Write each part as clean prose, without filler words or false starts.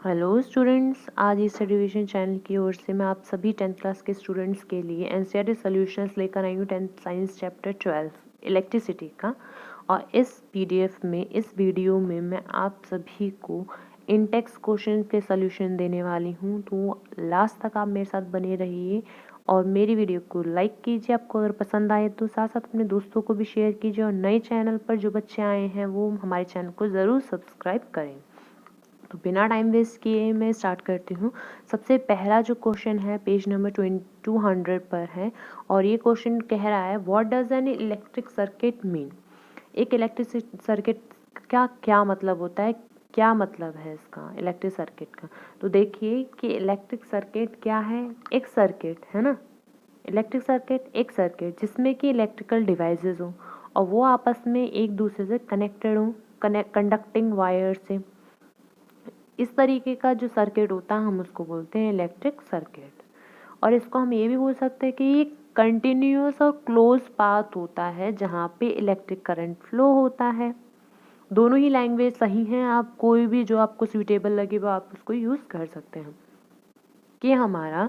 Hello students, आज इस division channel की ओर से मैं आप सभी 10th क्लास के स्टूडेंट्स के लिए एनसीईआरटी सॉल्यूशंस लेकर आई हूँ 10th साइंस चैप्टर 12 इलेक्ट्रिसिटी का। और इस पीडीएफ में इस वीडियो में मैं आप सभी को इनटेक्स क्वेश्चन के सॉल्यूशन देने वाली हूँ। तो लास्ट तक आप मेरे साथ बने रहिए और मेरी वीडियो को लाइक कीजिए आपको अगर पसंद आए तो, साथ साथ अपने दोस्तों को भी शेयर कीजिए और नए चैनल पर जो बच्चे आए हैं वो हमारे चैनल को ज़रूर सब्सक्राइब करें। तो बिना टाइम वेस्ट किए मैं स्टार्ट करती हूँ। सबसे पहला जो क्वेश्चन है पेज नंबर 200 पर है और ये क्वेश्चन कह रहा है what does an electric circuit mean. एक इलेक्ट्रिक सर्किट का क्या मतलब होता है, क्या मतलब है इसका इलेक्ट्रिक सर्किट का। तो देखिए कि इलेक्ट्रिक सर्किट क्या है, एक सर्किट है ना। इलेक्ट्रिक सर्किट एक सर्किट जिसमें कि इलेक्ट्रिकल डिवाइसेस हो और वो आपस में एक दूसरे से कनेक्टेड हो कंडक्टिंग वायर से। इस तरीके का जो सर्किट होता है हम उसको बोलते हैं इलेक्ट्रिक सर्किट। और इसको हम ये भी बोल सकते हैं कि ये कंटिन्यूअस और क्लोज पाथ होता है जहाँ पे इलेक्ट्रिक करंट फ्लो होता है। दोनों ही लैंग्वेज सही हैं, आप कोई भी जो आपको सूटेबल लगे वो आप उसको यूज़ कर सकते हैं। कि हमारा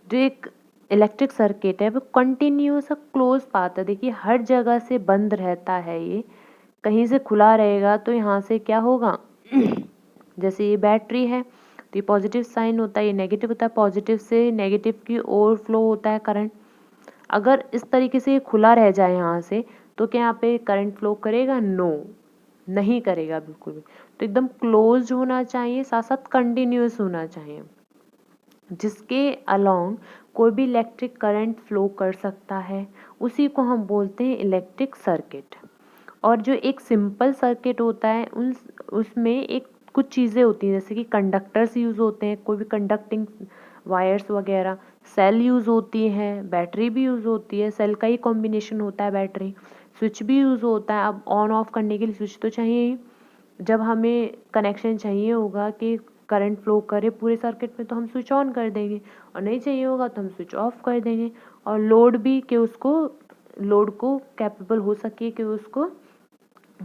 जो एक इलेक्ट्रिक सर्किट है वो कंटिन्यूअस और क्लोज पाथ है। देखिए हर जगह से बंद रहता है, ये कहीं से खुला रहेगा तो यहाँ से क्या होगा जैसे ये बैटरी है तो ये पॉजिटिव साइन होता है, ये नेगेटिव होता है, पॉजिटिव से नेगेटिव की ओर फ्लो होता है करंट। अगर इस तरीके से ये खुला रह जाए यहाँ से तो क्या यहाँ पे करंट फ्लो करेगा? नो, नहीं करेगा बिल्कुल भी। तो एकदम क्लोज होना चाहिए, साथ साथ कंटिन्यूअस होना चाहिए जिसके अलोंग कोई भी इलेक्ट्रिक करंट फ्लो कर सकता है, उसी को हम बोलते हैं इलेक्ट्रिक सर्किट। और जो एक सिंपल सर्किट होता है उसमें एक कुछ चीज़ें होती हैं जैसे कि कंडक्टर्स यूज़ होते हैं, कोई भी कंडक्टिंग वायर्स वगैरह, सेल यूज़ होती है, बैटरी भी यूज़ होती है, सेल का ही कॉम्बिनेशन होता है बैटरी, स्विच भी यूज़ होता है। अब ऑन ऑफ करने के लिए स्विच तो चाहिए ही, जब हमें कनेक्शन चाहिए होगा कि करंट फ्लो करे पूरे सर्किट में तो हम स्विच ऑन कर देंगे, और नहीं चाहिए होगा तो हम स्विच ऑफ कर देंगे। और लोड भी कि उसको लोड को कैपेबल हो सके कि उसको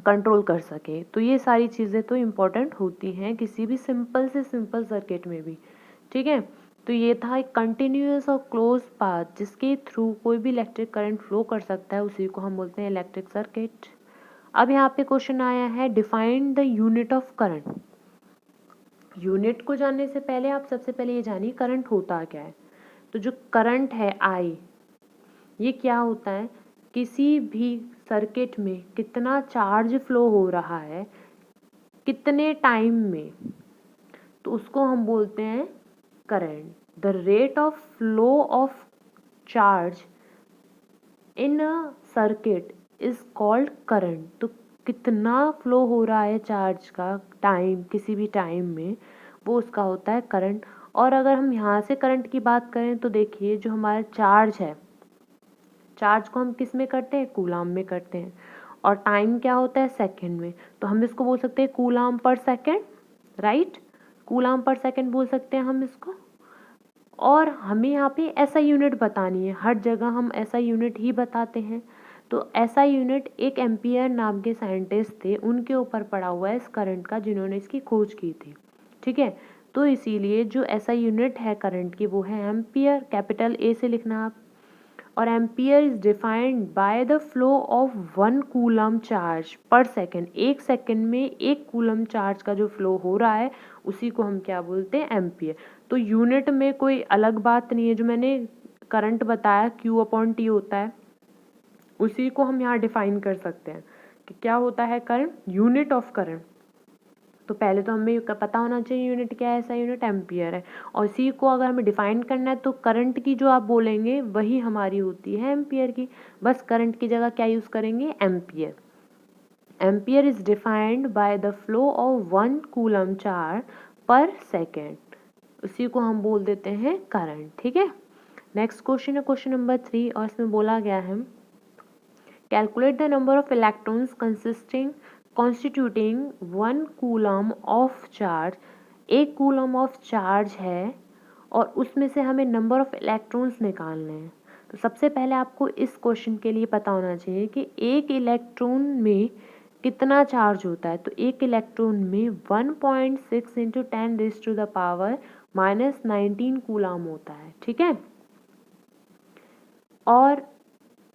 कंट्रोल कर सके। तो ये सारी चीज़ें तो इम्पोर्टेंट होती हैं किसी भी सिंपल से सिंपल सर्किट में भी, ठीक है। तो ये था एक कंटिन्यूअस और क्लोज पाथ जिसके थ्रू कोई भी इलेक्ट्रिक करंट फ्लो कर सकता है, उसी को हम बोलते हैं इलेक्ट्रिक सर्किट। अब यहाँ पे क्वेश्चन आया है define the unit of current. Unit को जानने से पहले आप सबसे पहले ये जानिए करंट होता क्या है। तो जो करंट है आई, ये क्या होता है, किसी भी सर्किट में कितना चार्ज फ्लो हो रहा है कितने टाइम में, तो उसको हम बोलते हैं current. The rate of flow of charge in a circuit is called current. तो कितना फ्लो हो रहा है चार्ज का टाइम, किसी भी टाइम में, वो उसका होता है करंट। और अगर हम यहाँ से करंट की बात करें तो देखिए जो हमारा चार्ज है, चार्ज को हम किस में करते हैं? कूलाम में करते हैं। और टाइम क्या होता है? सेकंड में। तो हम इसको बोल सकते हैं कूलाम पर सेकंड, राइट। कूलाम पर सेकंड बोल सकते हैं हम इसको। और हमें यहाँ पे ऐसा यूनिट बतानी है, हर जगह हम ऐसा यूनिट ही बताते हैं। तो ऐसा यूनिट एक एम्पियर नाम के साइंटिस्ट थे, उनके ऊपर पड़ा हुआ है इस करंट का, जिन्होंने इसकी खोज की थी, ठीक है। तो इसीलिए जो ऐसा यूनिट है करंट की वो है एम्पियर, कैपिटल ए से लिखना आप। और ampere is defined by the flow of 1 coulomb charge पर सेकेंड। एक सेकेंड में 1 कूलम चार्ज का जो फ्लो हो रहा है उसी को हम क्या बोलते हैं? एम्पियर। तो यूनिट में कोई अलग बात नहीं है, जो मैंने करंट बताया Q/T होता है, उसी को हम यहाँ डिफाइन कर सकते हैं कि क्या होता है करंट, यूनिट ऑफ करंट। तो पहले तो हमें पता होना चाहिए यूनिट क्या है, ऐसा यूनिट एम्पियर है। और इसी को अगर हमें डिफाइन करना है तो करंट की जो आप बोलेंगे वही हमारी होती है एम्पियर की, बस करंट की जगह क्या यूज़ करेंगे? Ampere. Ampere is defined by the flow of 1 coulomb charge पर सेकेंड, उसी को हम बोल देते हैं करंट, ठीक है। नेक्स्ट क्वेश्चन है क्वेश्चन नंबर 3 और इसमें बोला गया है calculate the number of electrons constituting 1 coulomb of charge. 1 coulomb of charge है और उसमें से हमें नंबर ऑफ इलेक्ट्रॉन्स निकालने हैं। तो सबसे पहले आपको इस क्वेश्चन के लिए पता होना चाहिए कि एक इलेक्ट्रॉन में कितना चार्ज होता है, तो एक इलेक्ट्रॉन में 1.6 इंटू 10⁻⁻19 कूलाम होता है, ठीक है। और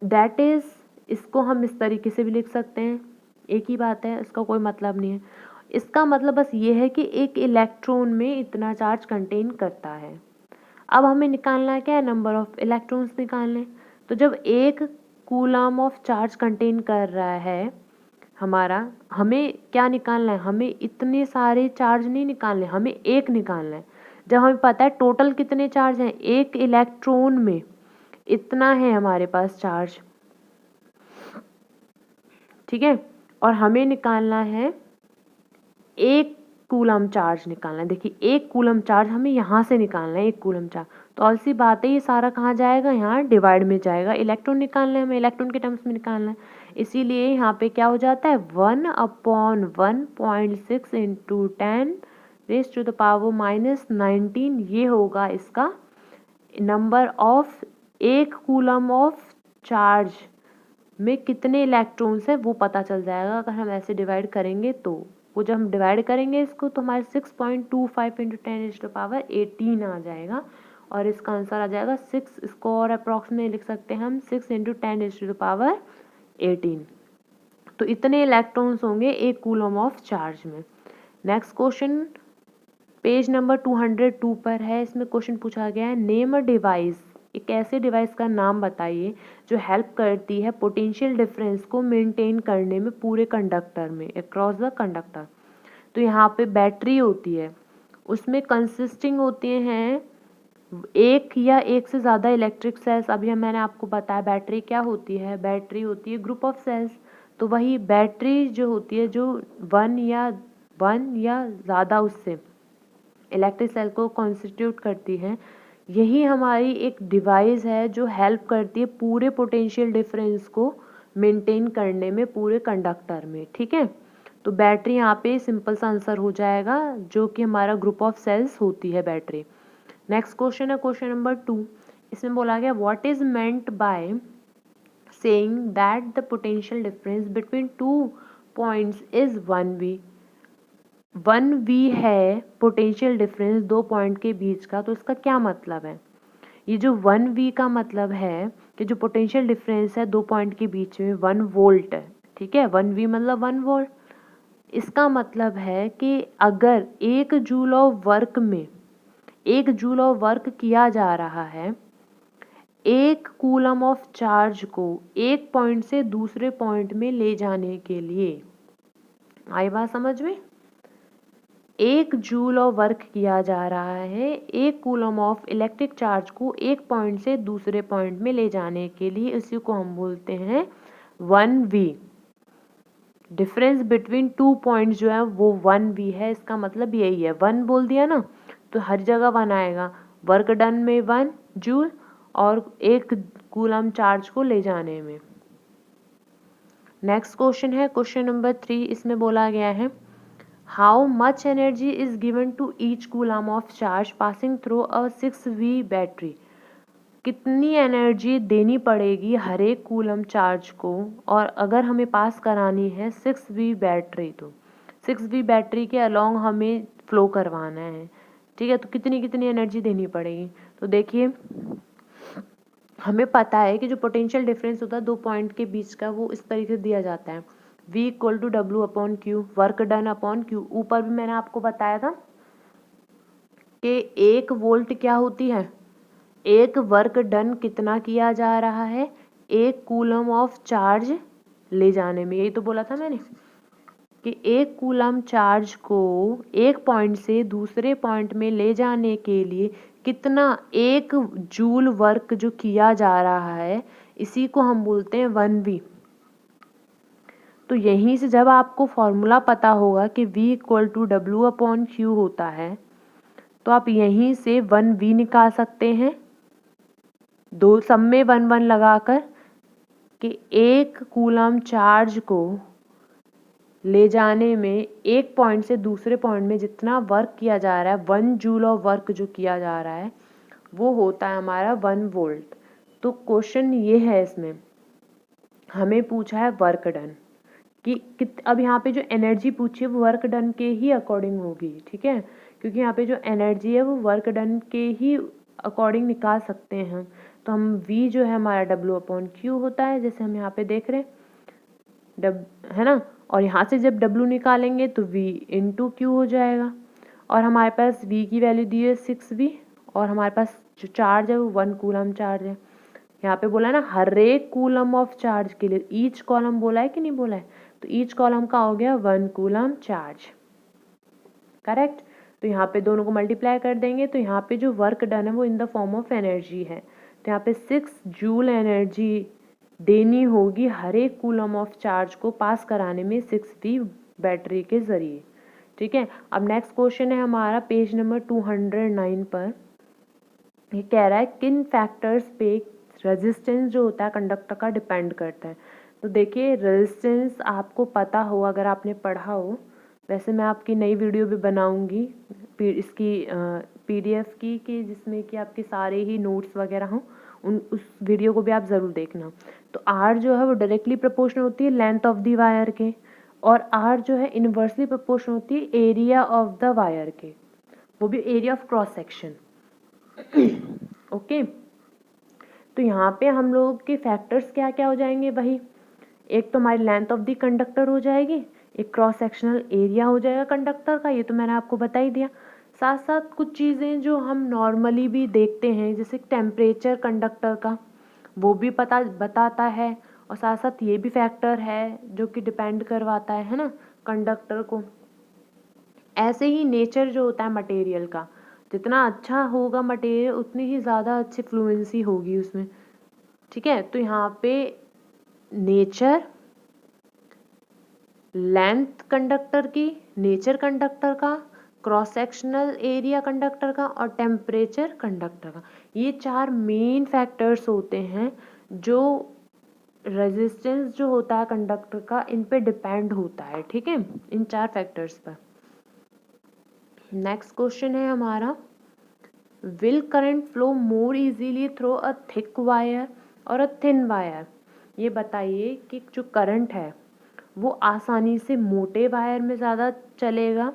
दैट इज, इसको हम इस तरीके से भी लिख सकते हैं, एक ही बात है, इसका कोई मतलब नहीं है। इसका मतलब बस ये है कि एक इलेक्ट्रॉन में इतना चार्ज कंटेन करता है। अब हमें निकालना है क्या है, नंबर ऑफ इलेक्ट्रॉन्स निकालने। तो जब एक कूलाम ऑफ चार्ज कंटेन कर रहा है हमारा, हमें क्या निकालना है, हमें इतने सारे चार्ज नहीं निकालने, हमें एक निकालना है। जब हमें पता है टोटल कितने चार्ज हैं, एक इलेक्ट्रॉन में इतना है हमारे पास चार्ज, ठीक है। और हमें निकालना है एक कूलम चार्ज निकालना है। देखिए एक कूलम चार्ज हमें यहाँ से निकालना है, एक कूलम चार्ज। तो ऑल सी बात है, ये सारा कहाँ जाएगा, यहाँ डिवाइड में जाएगा। इलेक्ट्रॉन निकालना है, हमें इलेक्ट्रॉन के टर्म्स में निकालना है, इसीलिए यहाँ पे क्या हो जाता है, 1/1.6 इंटू 10⁻⁻19 ये होगा इसका नंबर ऑफ, एक कूलम ऑफ चार्ज में कितने इलेक्ट्रॉन्स हैं वो पता चल जाएगा अगर हम ऐसे डिवाइड करेंगे तो। वो जब हम डिवाइड करेंगे इसको तो हमारे 6.25 इंटू 10⁻18 आ जाएगा, और इसका आंसर आ जाएगा 6। इसको और अप्रॉक्सीमेट लिख सकते हैं हम 6 इंटू 10⁻18। तो इतने इलेक्ट्रॉन्स होंगे एक कूलम ऑफ चार्ज में। नेक्स्ट क्वेश्चन पेज नंबर 202 पर है। इसमें क्वेश्चन पूछा गया है, नेम अ डिवाइस, एक ऐसे डिवाइस का नाम बताइए जो हेल्प करती है पोटेंशियल डिफरेंस को मेंटेन करने में पूरे कंडक्टर में, अक्रॉस द कंडक्टर। तो यहाँ पे बैटरी होती है, उसमें कंसिस्टिंग होते हैं एक या एक से ज़्यादा इलेक्ट्रिक सेल्स। अभी मैंने आपको बताया बैटरी क्या होती है, बैटरी होती है ग्रुप ऑफ सेल्स। तो वही बैटरी जो होती है, जो वन या ज़्यादा उससे इलेक्ट्रिक सेल को कॉन्स्टिट्यूट करती है, यही हमारी एक डिवाइस है जो हेल्प करती है पूरे पोटेंशियल डिफरेंस को मेंटेन करने में पूरे कंडक्टर में, ठीक है। तो बैटरी यहाँ पे सिंपल सा आंसर हो जाएगा, जो कि हमारा ग्रुप ऑफ सेल्स होती है बैटरी। नेक्स्ट क्वेश्चन है क्वेश्चन नंबर 2। इसमें बोला गया, what is meant by saying that the potential difference between 2 points is 1V। 1V है पोटेंशियल डिफरेंस दो पॉइंट के बीच का, तो इसका क्या मतलब है। ये जो 1V का मतलब है कि जो पोटेंशियल डिफरेंस है दो पॉइंट के बीच में 1 वोल्ट है, ठीक है। 1V मतलब 1 वोल्ट। इसका मतलब है कि अगर 1 जूल ऑफ वर्क में 1 जूल ऑफ वर्क किया जा रहा है, एक कूलम ऑफ चार्ज को एक पॉइंट से दूसरे पॉइंट में ले जाने के लिए, आई बात समझ में, 1 जूल ऑफ वर्क किया जा रहा है एक कूलम ऑफ इलेक्ट्रिक चार्ज को एक पॉइंट से दूसरे पॉइंट में ले जाने के लिए, इसी को हम बोलते हैं 1V। डिफरेंस बिटवीन 2 पॉइंट्स जो है वो 1V है। इसका मतलब यही है, 1 बोल दिया ना तो हर जगह 1 आएगा, वर्क डन में 1 जूल और एक कूलम चार्ज को ले जाने में। नेक्स्ट क्वेश्चन है क्वेश्चन नंबर 3। इसमें बोला गया है, how much energy is given to each coulomb of charge passing through a 6V battery. कितनी एनर्जी देनी पड़ेगी हर एक कूलम चार्ज को, और अगर हमें पास करानी है 6V बैटरी, तो 6V बैटरी के अलोंग हमें फ्लो करवाना है, ठीक है। तो कितनी कितनी एनर्जी देनी पड़ेगी। तो देखिए हमें पता है कि जो पोटेंशियल डिफरेंस होता है दो पॉइंट के बीच का, वो इस तरीके से दिया जाता है, V equal to W/Q, work done upon Q। ऊपर भी मैंने आपको बताया था कि 1 वोल्ट क्या होती है, एक वर्क डन कितना किया जा रहा है, एक कूलम ऑफ चार्ज ले जाने में। यही तो बोला था मैंने कि एक कूलम चार्ज को एक पॉइंट से दूसरे पॉइंट में ले जाने के लिए कितना, एक जूल वर्क जो किया जा रहा है, इसी को हम बोलते हैं 1V। तो यहीं से जब आपको फॉर्मूला पता होगा कि V इक्वल टू W/Q होता है, तो आप यहीं से 1V निकाल सकते हैं, दो सब में 1 1 लगाकर, कि एक कूलम चार्ज को ले जाने में एक पॉइंट से दूसरे पॉइंट में जितना वर्क किया जा रहा है, 1 जूल ऑफ वर्क जो किया जा रहा है, वो होता है हमारा 1 वोल्ट। तो क्वेश्चन ये है, इसमें हमें पूछा है वर्क डन, कि अब यहाँ पे जो एनर्जी पूछी है वो वर्क डन के ही अकॉर्डिंग होगी, ठीक है, क्योंकि यहाँ पे जो एनर्जी है वो वर्क डन के ही अकॉर्डिंग निकाल सकते हैं। तो हम V जो है हमारा W/Q होता है, जैसे हम यहाँ पे देख रहे हैं है ना, और यहाँ से जब W निकालेंगे तो V × Q हो जाएगा। और हमारे पास V की वैल्यू दी है 6V, और हमारे पास जो चार्ज है वो 1 कूलम चार्ज है। यहाँ पे बोला है ना हर एक कूलम ऑफ चार्ज के लिए, ईच कॉलम बोला है कि नहीं बोला है, तो ईच कॉलम का हो गया 1 कूलम चार्ज, करेक्ट। तो यहाँ पे दोनों को मल्टीप्लाई कर देंगे तो यहाँ पे जो वर्क डन है वो in the form of energy है, तो यहाँ पे 6 जूल एनर्जी देनी होगी हर एक कूलम ऑफ चार्ज को पास कराने में 6V बैटरी के जरिए, ठीक है। अब नेक्स्ट क्वेश्चन है हमारा पेज नंबर 209 पर। ये कह रहा है किन फैक्टर्स पे रेजिस्टेंस जो होता है कंडक्टर का डिपेंड करता है। तो देखिए रेजिस्टेंस आपको पता हो अगर आपने पढ़ा हो, वैसे मैं आपकी नई वीडियो भी बनाऊंगी इसकी PDF की कि जिसमें कि आपके सारे ही नोट्स वगैरह हों, उस वीडियो को भी आप ज़रूर देखना। तो R जो है वो डायरेक्टली प्रोपोर्शनल होती है लेंथ ऑफ द वायर के, और R जो है इनवर्सली प्रोपोर्शनल होती है एरिया ऑफ द वायर के, वो भी area of cross section. Okay, तो यहाँ पे हम लोग के फैक्टर्स क्या क्या हो जाएंगे भाई, एक तो हमारी लेंथ ऑफ द कंडक्टर हो जाएगी, एक क्रॉस सेक्शनल एरिया हो जाएगा कंडक्टर का, ये तो मैंने आपको बता ही दिया। साथ साथ कुछ चीज़ें जो हम नॉर्मली भी देखते हैं जैसे टेम्परेचर कंडक्टर का वो भी बताता है, और साथ साथ ये भी फैक्टर है जो कि डिपेंड करवाता है ना कंडक्टर को। ऐसे ही नेचर जो होता है मटेरियल का, जितना अच्छा होगा मटेरियल उतनी ही ज़्यादा अच्छी फ्लुएंसी होगी उसमें, ठीक है। तो यहाँ पे नेचर, लेंथ कंडक्टर की, नेचर कंडक्टर का, क्रॉस सेक्शनल एरिया कंडक्टर का, और टेम्परेचर कंडक्टर का, ये 4 मेन फैक्टर्स होते हैं जो रेजिस्टेंस जो होता है कंडक्टर का इन पे डिपेंड होता है, ठीक है, इन 4 फैक्टर्स पर। नेक्स्ट क्वेश्चन है हमारा, will current flow more easily through a thick wire और अ थिन वायर। ये बताइए कि जो करंट है वो आसानी से मोटे वायर में ज़्यादा चलेगा,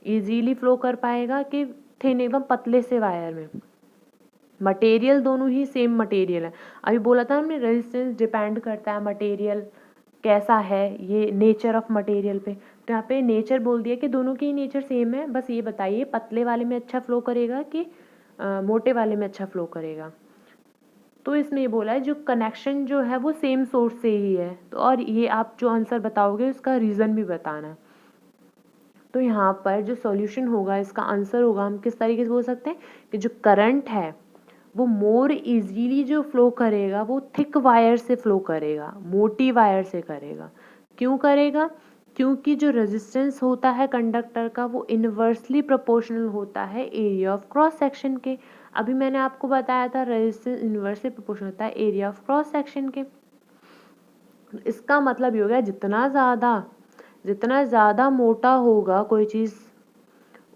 इजीली फ्लो कर पाएगा, कि थिन एकदम पतले से वायर में। मटेरियल दोनों ही सेम मटेरियल है, अभी बोला था हमने रेजिस्टेंस डिपेंड करता है मटेरियल कैसा है, ये नेचर ऑफ मटेरियल पे। तो यहाँ पे नेचर बोल दिया कि दोनों की नेचर सेम है, बस ये बताइए पतले वाले में अच्छा फ्लो करेगा कि मोटे वाले में अच्छा फ्लो करेगा। तो इसमें ये बोला है जो कनेक्शन जो है वो सेम सोर्स से ही है, तो और ये आप जो आंसर बताओगे उसका रीज़न भी बताना है। तो यहाँ पर जो सॉल्यूशन होगा इसका आंसर होगा, हम किस तरीके से बोल सकते हैं कि जो करंट है वो मोर इजीली जो फ्लो करेगा वो थिक वायर से फ्लो करेगा, मोटी वायर से करेगा। क्यों करेगा, क्योंकि जो रेजिस्टेंस होता है कंडक्टर का वो इनवर्सली प्रोपोर्शनल होता है एरिया ऑफ क्रॉस सेक्शन के। अभी मैंने आपको बताया था रेजिस्टेंस इनवर्सली प्रोपोर्शनल होता है एरिया ऑफ क्रॉस सेक्शन के। इसका मतलब ये हो गया जितना ज़्यादा मोटा होगा कोई चीज़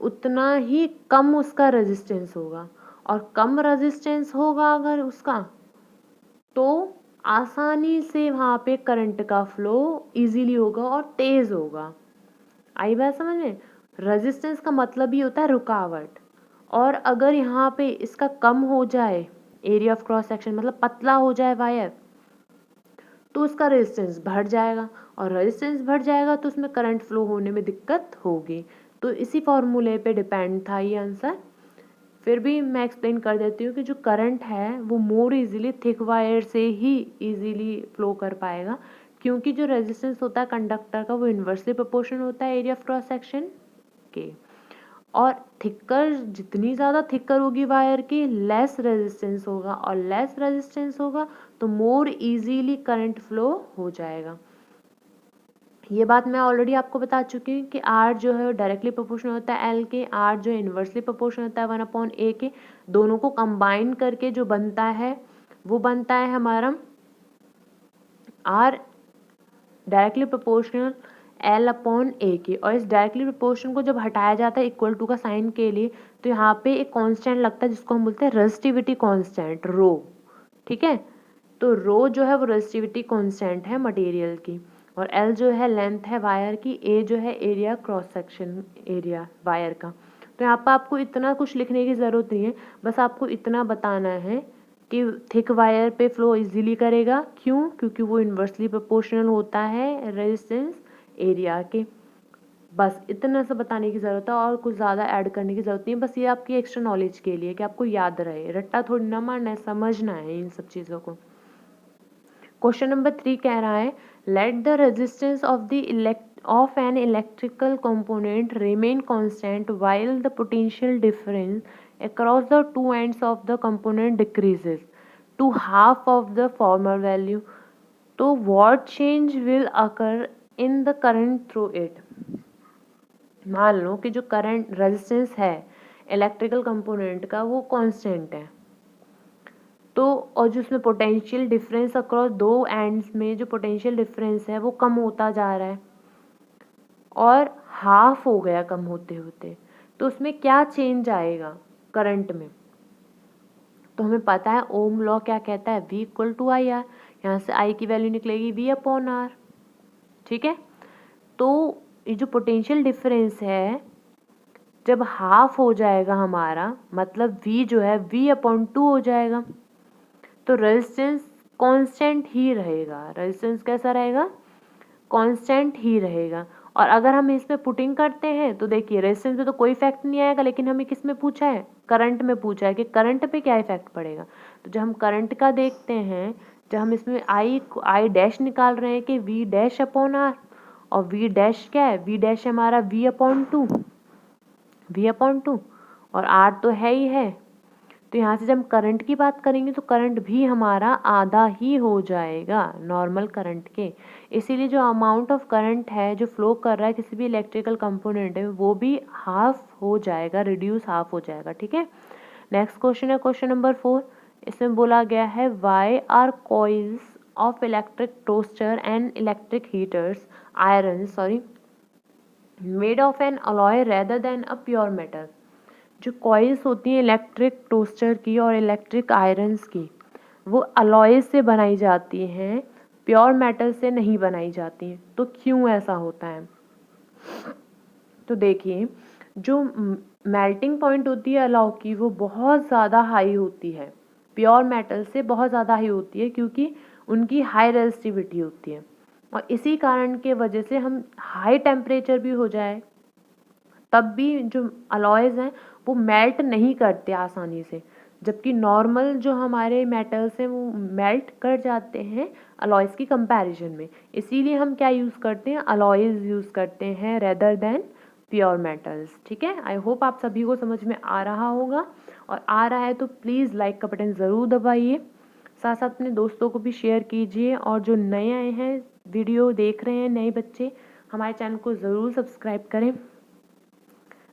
उतना ही कम उसका रेजिस्टेंस होगा, और कम रेजिस्टेंस होगा अगर उसका तो आसानी से वहाँ पे करंट का फ्लो इजीली होगा और तेज़ होगा। आई बात समझ में, रेजिस्टेंस का मतलब ही होता है रुकावट, और अगर यहाँ पे इसका कम हो जाए एरिया ऑफ क्रॉस सेक्शन मतलब पतला हो जाए वायर तो उसका रेजिस्टेंस बढ़ जाएगा, और रेजिस्टेंस बढ़ जाएगा तो उसमें करंट फ्लो होने में दिक्कत होगी। तो इसी फॉर्मूले पे डिपेंड था ये आंसर। फिर भी मैं एक्सप्लेन कर देती हूँ कि जो करंट है वो मोर इजीली थिक वायर से ही इजीली फ्लो कर पाएगा, क्योंकि जो रेजिस्टेंस होता है कंडक्टर का वो इन्वर्सली प्रोपोर्शनल होता है एरिया ऑफ क्रॉस सेक्शन के, और थिकर जितनी ज़्यादा थिकर होगी वायर की लेस रेजिस्टेंस होगा, और लेस रेजिस्टेंस होगा तो मोर इजीली करंट फ्लो हो जाएगा। ये बात मैं ऑलरेडी आपको बता चुकी हूँ कि R जो है डायरेक्टली प्रोपोर्शनल होता है L के, R जो है इन्वर्सली प्रोपोर्शनल होता है 1/A के। दोनों को कंबाइन करके जो बनता है वो बनता है हमारा R डायरेक्टली प्रोपोर्शनल L/A के, और इस डायरेक्टली प्रोपोर्शनल को जब हटाया जाता है इक्वल टू का साइन के लिए तो यहाँ पे एक कांस्टेंट लगता है जिसको हम बोलते हैं रेजिस्टिविटी कांस्टेंट रो, ठीक है। तो रो जो है वो रेजिस्टिविटी कांस्टेंट है मटेरियल की, और L जो है लेंथ है वायर की, A जो है area, cross section area wire का। तो यहाँ पर आपको इतना कुछ लिखने की ज़रूरत नहीं है, बस आपको इतना बताना है कि थिक वायर पे फ्लो इजीली करेगा। क्यों? क्योंकि वो इन्वर्सली प्रोपोर्शनल होता है रेजिस्टेंस एरिया के। बस इतना सा बताने की ज़रूरत है और कुछ ज़्यादा ऐड करने की ज़रूरत नहीं है। बस ये आपकी एक्स्ट्रा नॉलेज के लिए कि आपको याद रहे, रट्टा थोड़ी ना मारना है, समझना है इन सब चीज़ों को। क्वेश्चन नंबर 3 कह रहा है let the resistance of an electrical component remain constant while the potential difference across the two ends of the component decreases to half of the former value. तो what change will occur in the current through it. मान लो कि जो current resistance है electrical component का वो constant है, तो और जो उसमें पोटेंशियल डिफरेंस अक्रॉस दो एंड्स में जो पोटेंशियल डिफरेंस है वो कम होता जा रहा है और हाफ हो गया कम होते होते, तो उसमें क्या चेंज आएगा करंट में। तो हमें पता है ओम लॉ क्या कहता है, V equal to I R. यहाँ से I की वैल्यू निकलेगी V अपॉन आर। ठीक है, तो ये जो पोटेंशियल डिफरेंस है जब हाफ हो जाएगा हमारा, मतलब V जो है V अपॉन 2 हो जाएगा, तो रेजिस्टेंस कांस्टेंट ही रहेगा। रेजिस्टेंस कैसा रहेगा? कांस्टेंट ही रहेगा। और अगर हम इसमें पुटिंग करते हैं तो देखिए रेजिस्टेंस में तो कोई इफेक्ट नहीं आएगा, लेकिन हमें किस में पूछा है? करंट में पूछा है कि करंट पे क्या इफेक्ट पड़ेगा। तो जब हम करंट का देखते हैं, जब हम इसमें आई डैश निकाल रहे हैं कि V डैश अपॉन आर, और V डैश क्या है? V डैश हमारा V अपॉन 2, V अपॉन 2, और R तो है ही है। तो यहाँ से जब हम करंट की बात करेंगे तो करंट भी हमारा आधा ही हो जाएगा नॉर्मल करंट के। इसीलिए जो अमाउंट ऑफ करंट है जो फ्लो कर रहा है किसी भी इलेक्ट्रिकल कंपोनेंट है वो भी हाफ हो जाएगा, रिड्यूस हाफ हो जाएगा। ठीक है, नेक्स्ट क्वेश्चन है क्वेश्चन नंबर 4। इसमें बोला गया है why are coils of electric toaster and electric heaters iron made of an alloy rather than a pure metal. जो कॉइल्स होती हैं इलेक्ट्रिक टोस्टर की और इलेक्ट्रिक आयरन्स की, वो अलॉय से बनाई जाती हैं, प्योर मेटल से नहीं बनाई जाती हैं। तो क्यों ऐसा होता है? तो देखिए जो मेल्टिंग पॉइंट होती है अलॉय की वो बहुत ज़्यादा हाई होती है, प्योर मेटल से बहुत ज़्यादा हाई होती है, क्योंकि उनकी हाई रेजिस्टिविटी होती है। और इसी कारण के वजह से हम हाई टेम्परेचर भी हो जाए तब भी जो अलॉयज़ हैं वो मेल्ट नहीं करते आसानी से, जबकि नॉर्मल जो हमारे मेटल्स हैं वो मेल्ट कर जाते हैं अलॉयज़ की कंपैरिजन में। इसीलिए हम क्या यूज़ करते हैं? अलॉयज़ यूज़ करते हैं रेदर देन प्योर मेटल्स। ठीक है, आई होप आप सभी को समझ में आ रहा होगा, और आ रहा है तो प्लीज़ लाइक का बटन ज़रूर दबाइए, साथ साथ अपने दोस्तों को भी शेयर कीजिए, और जो नए आए हैं वीडियो देख रहे हैं नए बच्चे, हमारे चैनल को ज़रूर सब्सक्राइब करें।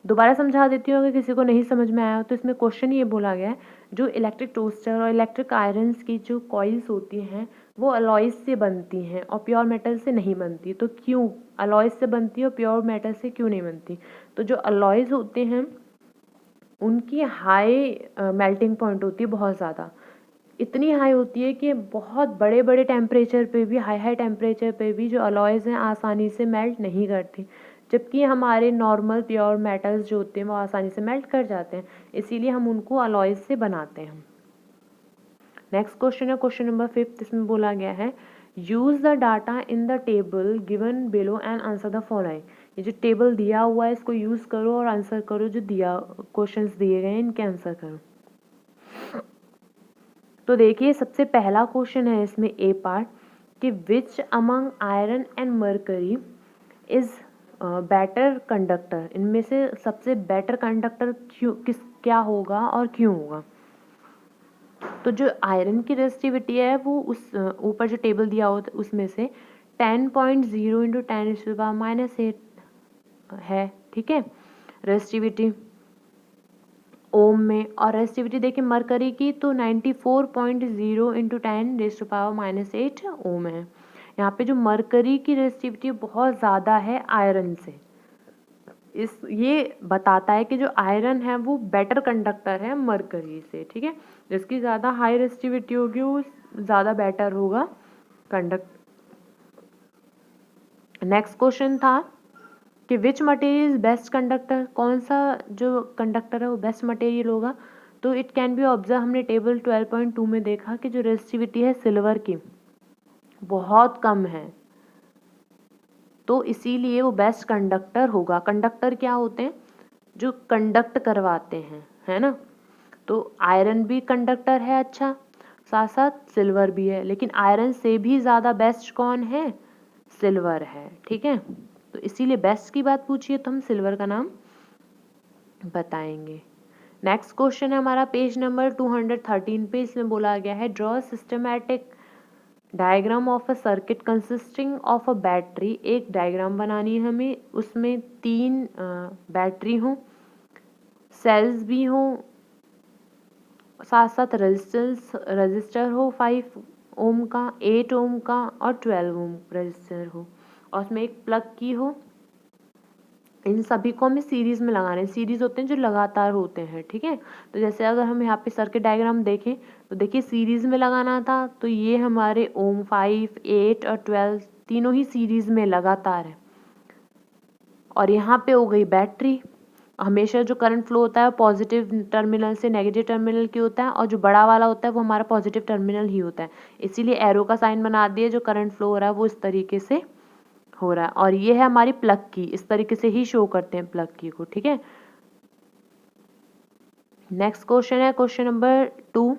दोबारा समझा देती हूँ अगर किसी को नहीं समझ में आया हो। तो इसमें क्वेश्चन ये बोला गया है जो इलेक्ट्रिक टोस्टर और इलेक्ट्रिक आयरन्स की जो कॉइल्स होती हैं वो अलॉयज़ से बनती हैं और प्योर मेटल से नहीं बनती। तो क्यों अलॉयज़ से बनती है और प्योर मेटल से क्यों नहीं बनती? तो जो अलॉयज़ होते हैं उनकी हाई मेल्टिंग पॉइंट होती है, बहुत ज़्यादा, इतनी हाई होती है कि बहुत बड़े बड़े टेम्परेचर पे भी, हाई टेम्परेचर पे भी जो अलॉयज़ हैं आसानी से मेल्ट नहीं करती, जबकि हमारे नॉर्मल प्योर मेटल्स जो होते हैं वो आसानी से मेल्ट कर जाते हैं। इसीलिए हम उनको अलॉयज़ से बनाते हैं। नेक्स्ट क्वेश्चन है क्वेश्चन नंबर 5। इसमें बोला गया है use the data in the table given below and answer the following. ये जो टेबल दिया हुआ है इसको यूज़ करो और आंसर करो, जो दिया क्वेश्चंस दिए गए हैं इनके आंसर करो। तो देखिए सबसे पहला क्वेश्चन है इसमें ए पार्ट कि which among iron and mercury is better conductor. इनमें से सबसे बेटर कंडक्टर क्या होगा और क्यों होगा? तो जो आयरन की रेजिस्टिविटी है वो उस ऊपर जो टेबल दिया होता है उसमें से 10.0 इंटू 10⁻⁻⁸ है। ठीक है, रेजिस्टिविटी ओम में। और रेजिस्टिविटी देखिए मरकरी की तो 94.0 इंटू 10⁻⁸ ओम है। यहाँ पे जो मरकरी की रेजिस्टिविटी बहुत ज़्यादा है आयरन से, इस ये बताता है कि जो आयरन है वो बेटर कंडक्टर है मरकरी से। ठीक है, जिसकी ज़्यादा हाई रेजिस्टिविटी होगी वो ज़्यादा बेटर होगा कंडक्ट नेक्स्ट क्वेश्चन था कि which material is best conductor, कौन सा जो कंडक्टर है वो बेस्ट मटेरियल होगा। तो इट कैन बी ऑब्जर्व, हमने टेबल 12.2 में देखा कि जो रेजिस्टिविटी है सिल्वर की बहुत कम है, तो इसीलिए वो बेस्ट कंडक्टर होगा। कंडक्टर क्या होते हैं, जो कंडक्ट करवाते हैं, है ना। तो आयरन भी कंडक्टर है अच्छा, साथ साथ सिल्वर भी है, लेकिन आयरन से भी ज़्यादा बेस्ट कौन है, सिल्वर है, ठीक है। तो इसीलिए बेस्ट की बात पूछिए तो हम सिल्वर का नाम बताएंगे। नेक्स्ट क्वेश्चन है हमारा पेज नंबर 213 पे, इसमें बोला गया है draw systematic diagram of a circuit consisting of a battery. एक डायग्राम बनानी है हमें, उसमें 3 बैटरी हों, सेल्स भी हों, साथ साथ रजिस्टर हो 5 ओम का, 8 ओम का और 12 ओम रजिस्टर हो, और उसमें एक प्लग की हो। इन सभी को हमें सीरीज में लगाना है, सीरीज होते हैं जो लगातार होते हैं, ठीक है। तो जैसे अगर हम यहाँ पे सर्किट डायग्राम देखें तो देखिए सीरीज में लगाना था, तो ये हमारे ओम 5, 8 और 12 तीनों ही सीरीज में लगातार है। और यहाँ पे हो गई बैटरी, हमेशा जो करंट फ्लो होता है पॉजिटिव टर्मिनल से नेगेटिव टर्मिनल की होता है, और जो बड़ा वाला होता है वो हमारा पॉजिटिव टर्मिनल ही होता है, इसीलिए एरो का साइन बना दिए, जो करंट फ्लो हो रहा है वो इस तरीके से हो रहा है। और ये है हमारी प्लग की, इस तरीके से ही शो करते हैं प्लग की को, ठीक है। नेक्स्ट क्वेश्चन है क्वेश्चन नंबर 2,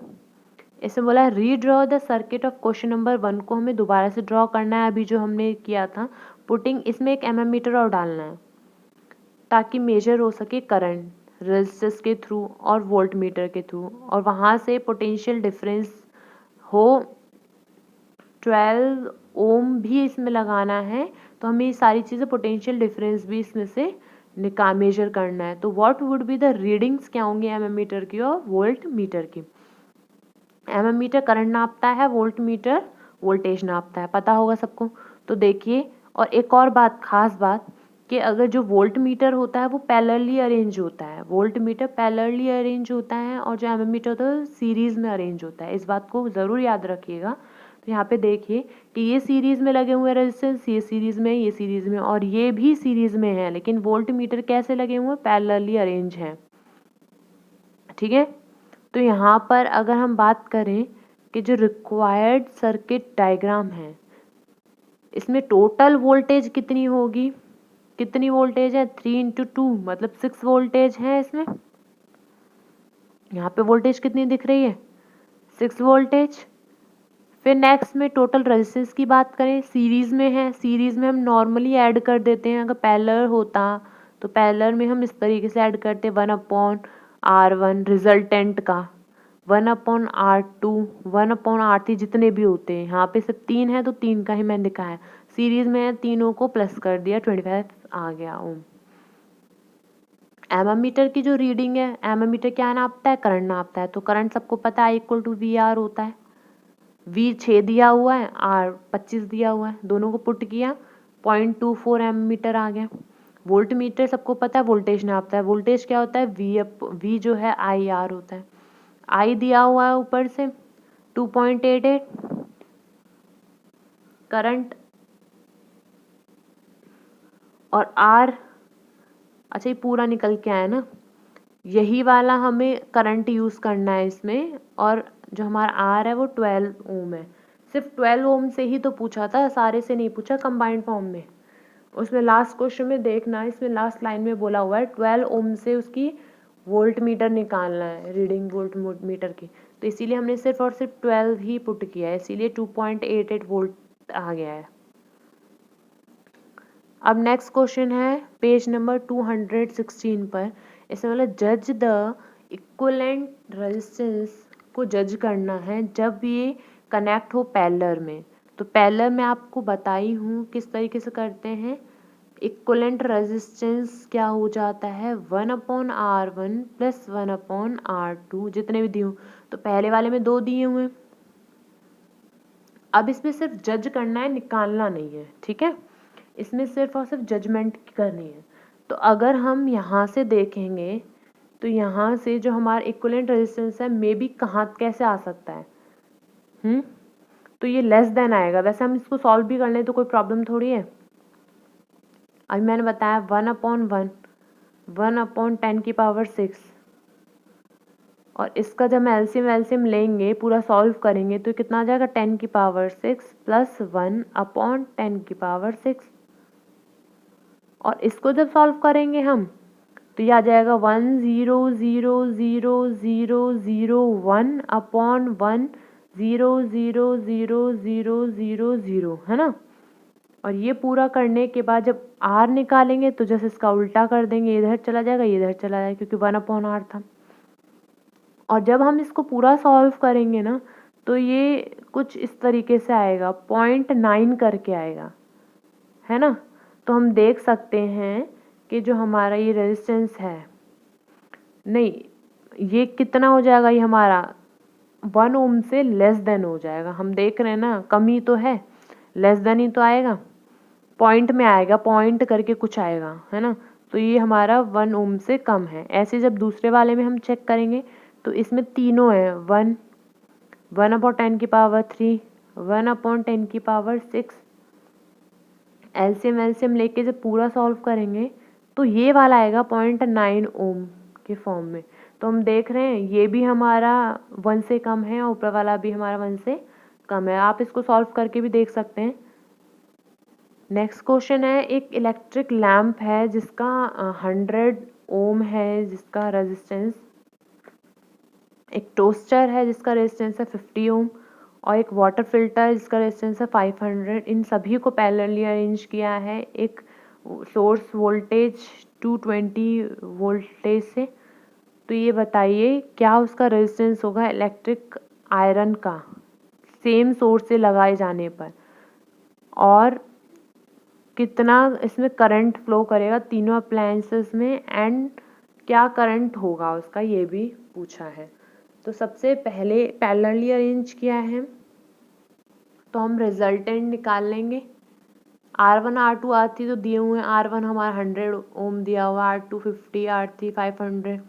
इसमें बोला है redraw the circuit of question number 1 को हमें दोबारा से ड्रॉ करना है, अभी जो हमने किया था पुटिंग, इसमें एक एमएमीटर और डालना है ताकि मेजर हो सके करंट रेजिस्टर्स के थ्रू और वोल्ट मीटर के थ्रू, और वहाँ से पोटेंशियल डिफरेंस हो 12 ओम भी इसमें लगाना है, तो हमें ये सारी चीज़ें पोटेंशियल डिफरेंस भी इसमें से मेजर करना है। तो what would be the readings क्या होंगे एमएमीटर की और वोल्ट मीटर की। एमएमीटर करंट नापता है, वोल्ट मीटर वोल्टेज नापता है, पता होगा सबको। तो देखिए, और एक और बात, खास बात, कि अगर जो वोल्ट मीटर होता है वो पैरेलली अरेंज होता है, वोल्ट मीटर पैरेलली अरेंज होता है, और जो एमएमीटर होता है सीरीज में अरेंज होता है, इस बात को ज़रूर याद रखिएगा। तो यहाँ पे देखिए कि ये सीरीज में लगे हुए हैं रेजिस्टेंस, ये सीरीज में, ये सीरीज में, और ये भी सीरीज में है, लेकिन वोल्ट मीटर कैसे लगे हुए हैं, पैरेलली अरेंज है, ठीक है। तो यहाँ पर अगर हम बात करें कि जो रिक्वायर्ड सर्किट डायग्राम है, इसमें टोटल वोल्टेज कितनी होगी, कितनी वोल्टेज है, 3 × 2 मतलब 6 वोल्टेज है इसमें। यहाँ पे वोल्टेज कितनी दिख रही है, 6 वोल्टेज। फिर नेक्स्ट में टोटल रेजिस्टेंस की बात करें, सीरीज में है, सीरीज में हम नॉर्मली ऐड कर देते हैं, अगर पैरेलल होता तो पैरेलल में हम इस तरीके से ऐड करते 1/R1 रिजल्टेंट का, 1/R2, 1/R3 जितने भी होते हैं, यहाँ पे सिर्फ 3 है तो 3 का ही मैंने दिखाया। सीरीज में है, तीनों को प्लस कर दिया, 25 आ गया ओम। एमएमीटर की जो रीडिंग है, एमएमीटर क्या नापता है, करंट नापता है, तो करंट सबको पता है =VR होता है। V 6 दिया हुआ है, R 25 दिया हुआ है, दोनों को पुट किया 0.24 एममीटर आ गया। वोल्ट मीटर सबको पता है वोल्टेज नापता है, वोल्टेज क्या होता है, V जो है IR होता है, I दिया हुआ है ऊपर से 2.88, करंट, और R, अच्छा ये पूरा निकल के आया ना, यही वाला हमें करंट यूज़ करना है इसमें, और जो हमारा R है वो 12 ओम है। सिर्फ 12 ओम से ही तो पूछा था, सारे से नहीं पूछा कंबाइंड फॉर्म में। उसमें लास्ट क्वेश्चन में देखना, इसमें लास्ट लाइन में बोला हुआ है 12 ओम से उसकी वोल्ट मीटर निकालना है, रीडिंग वोल्ट मीटर की, तो इसीलिए हमने सिर्फ और सिर्फ 12 ही पुट किया है, इसीलिए 2.88 वोल्ट आ गया है। अब नेक्स्ट क्वेश्चन है पेज नंबर 216 पर, इसमें मतलब जज द इक्विवेलेंट रेजिस्टेंस को जज करना है जब ये कनेक्ट हो पैरेलल में। तो पैरेलल में आपको बताई हूँ किस तरीके से करते हैं। इक्विवेलेंट रेजिस्टेंस क्या हो जाता है, 1/R1 + 1/R2 जितने भी दिए हूँ, तो पहले वाले में 2 दिए हुए हैं। अब इसमें सिर्फ जज करना है, निकालना नहीं है, ठीक है। इसमें सिर्फ और सिर्फ जजमेंट करनी है। तो अगर हम यहाँ से देखेंगे तो यहाँ से जो हमारा इक्विवेलेंट रेजिस्टेंस है मे बी कहाँ कैसे आ सकता है, तो ये लेस देन आएगा। वैसे हम इसको सॉल्व भी कर लें तो कोई प्रॉब्लम थोड़ी है, अभी मैंने बताया 1/1, 1/10⁶, और इसका जब हम एलसीएम लेंगे, पूरा सॉल्व करेंगे, तो कितना आ जाएगा 10⁶ प्लस 1/10⁶, और इसको जब सॉल्व करेंगे हम, तो ये आ जाएगा 1000001/1000000, है ना। और ये पूरा करने के बाद जब r निकालेंगे तो जैसे इसका उल्टा कर देंगे, इधर चला जाएगा, इधर चला जाएगा, क्योंकि 1/r था। और जब हम इसको पूरा सॉल्व करेंगे ना, तो ये कुछ इस तरीके से आएगा, 0.9 करके आएगा, है ना। तो हम देख सकते हैं कि जो हमारा ये रेजिस्टेंस है, नहीं, ये कितना हो जाएगा, ये हमारा 1 ओम से लेस देन हो जाएगा। हम देख रहे हैं ना, कम ही तो है, लेस देन ही तो आएगा, पॉइंट में आएगा, पॉइंट करके कुछ आएगा, है ना। तो ये हमारा 1 ओम से कम है। ऐसे जब दूसरे वाले में हम चेक करेंगे, तो इसमें तीनों है, 1, 1/10⁻3, 1/10⁶। एलसीएम लेके जब पूरा सॉल्व करेंगे, तो ये वाला आएगा 0.9 ओम के फॉर्म में। तो हम देख रहे हैं ये भी हमारा 1 से कम है, और ऊपर वाला भी हमारा 1 से कम है। आप इसको सॉल्व करके भी देख सकते हैं। नेक्स्ट क्वेश्चन है, एक इलेक्ट्रिक लैम्प है जिसका 100 ओम है, जिसका रेजिस्टेंस। एक टोस्टर है जिसका रेजिस्टेंस है 50 ओम, और एक वाटर फिल्टर जिसका रेजिस्टेंस है 500। इन सभी को पैरेलली अरेंज किया है एक सोर्स वोल्टेज 220 वोल्टेज से। तो ये बताइए क्या उसका रेजिस्टेंस होगा इलेक्ट्रिक आयरन का, सेम सोर्स से लगाए जाने पर, और कितना इसमें करंट फ्लो करेगा तीनों अप्लायंसेस में, एंड क्या करंट होगा उसका, ये भी पूछा है। तो सबसे पहले पैरेलली अरेंज किया है, तो हम रिजल्टेंट निकाल लेंगे। R1 R2 R3 तो दिए हुए हैं। R1 हमारा 100 ओम दिया हुआ, R2 50, R3 500।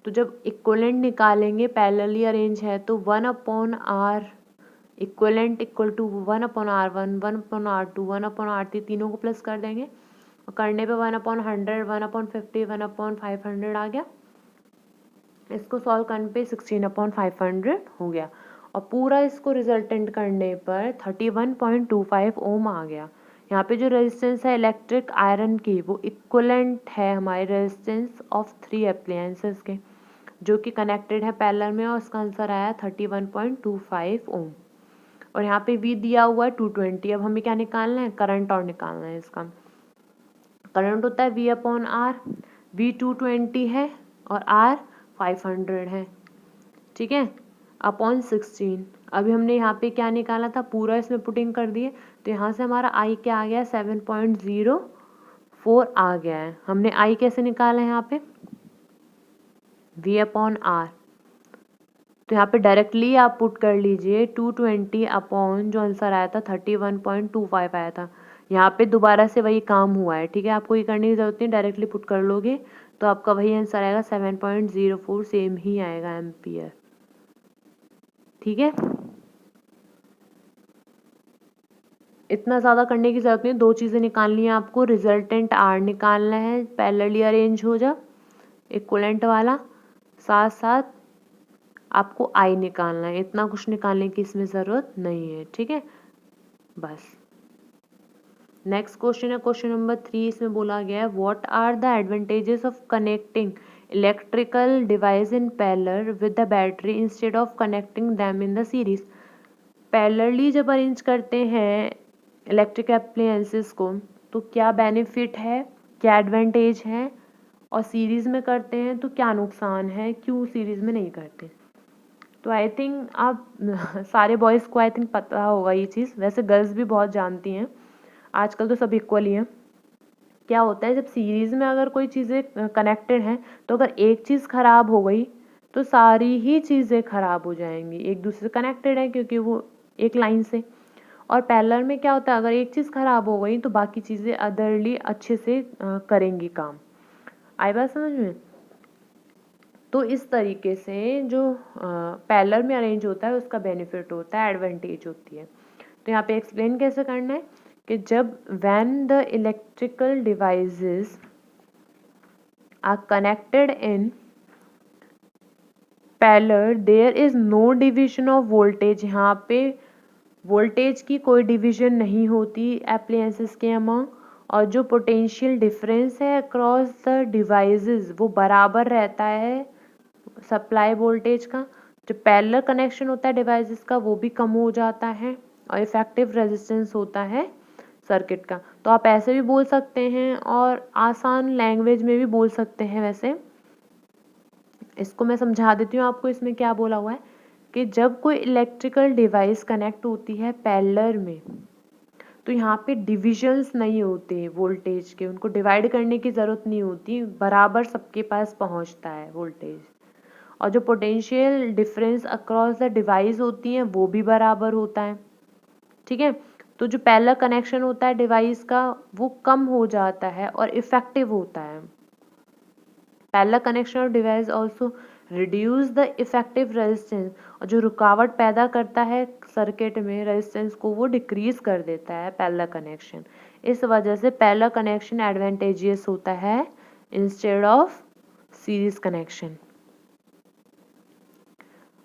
तो जब इक्वलेंट निकालेंगे, पैरेलली अरेंज है, तो 1/R equivalent equal to 1/R1, 1/R2, 1/R3, तीनों को प्लस कर देंगे, और करने पे 1/100, 1/50, 1/500 आ गया। इसको सॉल्व करने पे 16/500 हो गया, और पूरा इसको रिजल्टेंट करने पर 31.25 ओम आ गया। यहाँ पे जो रेजिस्टेंस है इलेक्ट्रिक आयरन की, वो इक्वलेंट है हमारे रेजिस्टेंस ऑफ 3 अप्लायंसेस के, जो कि कनेक्टेड है पैरेलल में, और इसका आंसर आया 31.25 ओम। और यहाँ पे V दिया हुआ है 220। अब हमें क्या निकालना है, करंट और निकालना है। इसका करंट होता है V/R, V 220 है और R 500 है, ठीक है, अपॉन 16। अभी हमने यहाँ पे क्या निकाला था, पूरा इसमें पुटिंग कर दिए, तो यहाँ से हमारा I क्या आ गया, 7.04 आ गया है। हमने I कैसे निकाला है, यहाँ पे V/R, तो यहाँ पे डायरेक्टली आप पुट कर लीजिए 220 अपॉन, जो आंसर आया था 31.25 आया था। यहाँ पे दोबारा से वही काम हुआ है, ठीक है, आपको ये करने की जरूरत नहीं, डायरेक्टली पुट कर लोगे तो आपका वही आंसर आएगा 7.04, सेम ही आएगा एम्पियर, ठीक है। इतना ज़्यादा करने की जरूरत नहीं, दो चीज़ें निकालनी है आपको, रिजल्टेंट R निकालना है, पैरेलली अरेंज हो जा इक्वलेंट वाला, साथ साथ आपको I निकालना है। इतना कुछ निकालने की इसमें ज़रूरत नहीं है, ठीक है, बस। नेक्स्ट क्वेश्चन है क्वेश्चन नंबर 3। इसमें बोला गया है, what are the advantages of connecting electrical device in parallel with the battery instead of connecting them in the series. Parallelly जब अरेंज करते हैं इलेक्ट्रिक एप्लायंसेस को, तो क्या बेनिफिट है, क्या एडवांटेज है, और सीरीज में करते हैं तो क्या नुकसान है, क्यों सीरीज में नहीं करते। तो आई थिंक आप सारे बॉयज़ को आई थिंक पता होगा ये चीज़, वैसे गर्ल्स भी बहुत जानती हैं, आजकल तो सब इक्वल ही हैं। क्या होता है, जब सीरीज़ में अगर कोई चीज़ें कनेक्टेड हैं, तो अगर एक चीज़ ख़राब हो गई तो सारी ही चीज़ें ख़राब हो जाएंगी, एक दूसरे से कनेक्टेड है क्योंकि वो एक लाइन से। और पैरेलल में क्या होता है, अगर एक चीज़ ख़राब हो गई तो बाकी चीज़ें अदरली अच्छे से करेंगी काम। आई बात समझ में। तो इस तरीके से जो पैरेलल में अरेंज होता है उसका बेनिफिट होता है, एडवांटेज होती है। तो यहाँ पे एक्सप्लेन कैसे करना है कि जब when the electrical devices are connected in parallel there is no division of voltage, यहाँ पे वोल्टेज की कोई डिवीजन नहीं होती एप्लायंसेस के अमंग, और जो पोटेंशियल डिफरेंस है अक्रॉस द डिवाइसेस वो बराबर रहता है सप्लाई वोल्टेज का। जो पैरेलल कनेक्शन होता है डिवाइसेस का वो भी कम हो जाता है, और इफेक्टिव रेजिस्टेंस होता है सर्किट का। तो आप ऐसे भी बोल सकते हैं और आसान लैंग्वेज में भी बोल सकते हैं। वैसे इसको मैं समझा देती हूँ आपको, इसमें क्या बोला हुआ है कि जब कोई इलेक्ट्रिकल डिवाइस कनेक्ट होती है पैरेलल में तो यहाँ पे डिविजन्स नहीं होते वोल्टेज के, उनको डिवाइड करने की ज़रूरत नहीं होती, बराबर सबके पास पहुँचता है वोल्टेज। और जो potential difference across the device होती हैं वो भी बराबर होता है। ठीक है, तो जो पैरेलल कनेक्शन होता है डिवाइस का वो कम हो जाता है और इफेक्टिव होता है। Parallel connection of device also reduce the effective resistance, और जो रुकावट पैदा करता है सर्किट में रेजिस्टेंस को वो डिक्रीज कर देता है पैरेलल कनेक्शन। इस वजह से पैरेलल कनेक्शन एडवांटेजियस होता है instead of series connection.